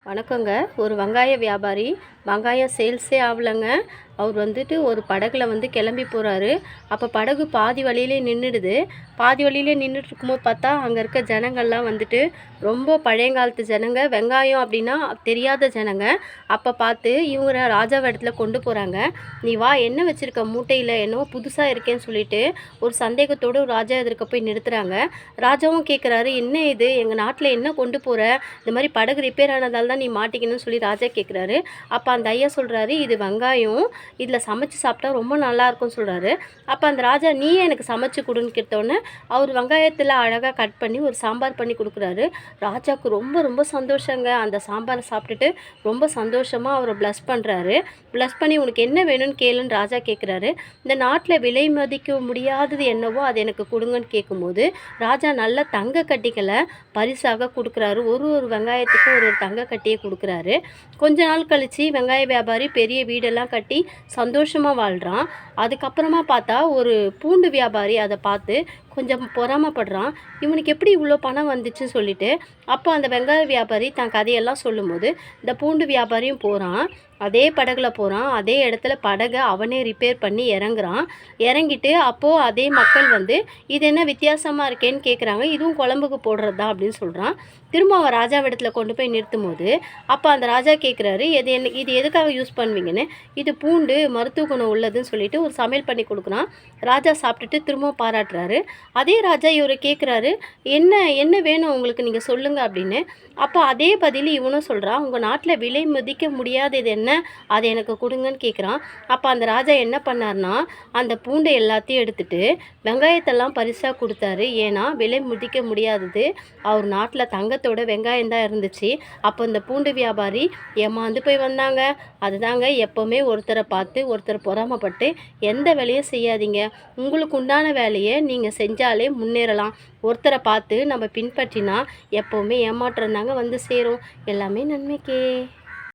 வணக்கங்க. ஒரு வெங்காய வியாபாரி. வெங்காயம் சேல்ஸே ஆகலங்க. அவர் வந்துட்டு ஒரு படகுல கிளம்பி போகிறாரு. அப்போ படகு பாதி வழியிலே நின்றுடுது. பாதி வழியிலே நின்றுட்டு இருக்கும்போது பார்த்தா அங்கே இருக்க ஜனங்கள்லாம் ரொம்ப பழையங்காலத்து ஜனங்க. வெங்காயம் அப்படின்னா தெரியாத ஜனங்க. அப்போ பார்த்து இவங்க ராஜாவை இடத்துல கொண்டு போகிறாங்க. நீ வா, என்ன வச்சுருக்க மூட்டையில், என்னவோ புதுசாக இருக்கேன்னு சொல்லிட்டு ஒரு சந்தேகத்தோடு ராஜா எதிர்க்க போய் நிறுத்துகிறாங்க. ராஜாவும் கேட்குறாரு, என்ன இது, எங்கள் நாட்டில் என்ன கொண்டு போகிற, இந்த மாதிரி படகு ரிப்பேர் ஆனதால் தான் நீ மாட்டிக்கணும்னு சொல்லி ராஜா கேட்குறாரு. அப்போ அந்த ஐயா சொல்கிறாரு, இது வெங்காயம், இதில் சமைச்சு சாப்பிட்டா ரொம்ப நல்லாயிருக்கும்னு சொல்கிறாரு. அப்போ அந்த ராஜா, நீயே எனக்கு சமைச்சு கொடுன்னு கேட்டோன்னே அவர் வெங்காயத்தில் அழகாக கட் பண்ணி ஒரு சாம்பார் பண்ணி கொடுக்குறாரு. ராஜாவுக்கு ரொம்ப சந்தோஷங்க. அந்த சாம்பாரை சாப்பிட்டுட்டு ரொம்ப சந்தோஷமாக அவரை ப்ளஸ் பண்ணுறாரு. ப்ளஸ் பண்ணி உனக்கு என்ன வேணும்னு கேளுன்னு ராஜா கேட்குறாரு. இந்த நாட்டில் விலை மதிக்க முடியாதது என்னவோ அது எனக்கு கொடுங்கன்னு கேட்கும்போது ராஜா நல்ல தங்க கட்டிகளை பரிசாக கொடுக்குறாரு. ஒரு வெங்காயத்துக்கும் ஒரு தங்க கட்டியை கொடுக்குறாரு. கொஞ்ச நாள் கழித்து வெங்காய வியாபாரி பெரிய வீடெல்லாம் கட்டி சந்தோஷமாக வாழ்கிறான். அதுக்கப்புறமா பார்த்தா ஒரு பூண்டு வியாபாரி அதை பார்த்து கொஞ்சம் பொறாமப்படுறான். இவனுக்கு எப்படி இவ்வளோ பணம் வந்துச்சுன்னு சொல்லிட்டு அப்போ அந்த வெங்காய வியாபாரி தன் கதையெல்லாம் சொல்லும்போது இந்த பூண்டு வியாபாரியும் போகிறான். அதே படகுல போகிறான். அதே இடத்துல படகை அவனே ரிப்பேர் பண்ணி இறங்குறான். இறங்கிட்டு அப்போது அதே மக்கள் இது என்ன வித்தியாசமாக இருக்கேன்னு கேட்குறாங்க. இதுவும் குழம்புக்கு போடுறது தான் அப்படின்னு சொல்கிறான். திரும்ப அவன் ராஜாவிடத்தில் கொண்டு போய் நிறுத்தும் போது அப்போ அந்த ராஜா கேட்குறாரு, இது எதுக்காக யூஸ் பண்ணுவீங்கன்னு. இது பூண்டு மருத்துவ குணம் உள்ளதுன்னு சொல்லிட்டு ஒரு சமையல் பண்ணி கொடுக்குறான். ராஜா சாப்பிட்டுட்டு திரும்பவும் பாராட்டுறாரு. அதே ராஜா இவரை கேட்குறாரு, என்ன வேணும் உங்களுக்கு, நீங்கள் சொல்லுங்கள் அப்படின்னு. அப்போ அதே பதில் இவனும் சொல்கிறான், உங்கள் நாட்டில் விலை மதிக்க முடியாதது என்ன, அதை எனக்கு கொடுங்கன்னு கேட்குறான். அப்போ அந்த ராஜா என்ன பண்ணார்னா, அந்த பூண்டை எல்லாத்தையும் எடுத்துகிட்டு வெங்காயத்தெல்லாம் பரிசாக கொடுத்தாரு. ஏன்னா விலை மதிக்க முடியாதது அவர் நாட்டில் தங்கத்தோட வெங்காயம் தான் இருந்துச்சு. அப்போ இந்த பூண்டு வியாபாரி ஏமாந்து போய் வந்தாங்க. அதுதாங்க, எப்போவுமே ஒருத்தரை பார்த்து ஒருத்தர் பொறாமப்பட்டு எந்த வேலையும் செய்யாதீங்க. உங்களுக்கு உண்டான வேலையை நீங்கள் செஞ்சாலே முன்னேறலாம். ஒருத்தரை பார்த்து நம்ம பின்பற்றினா எப்போவுமே ஏமாற்றம் தாங்க சேரும். எல்லாமே நன்மைக்கே.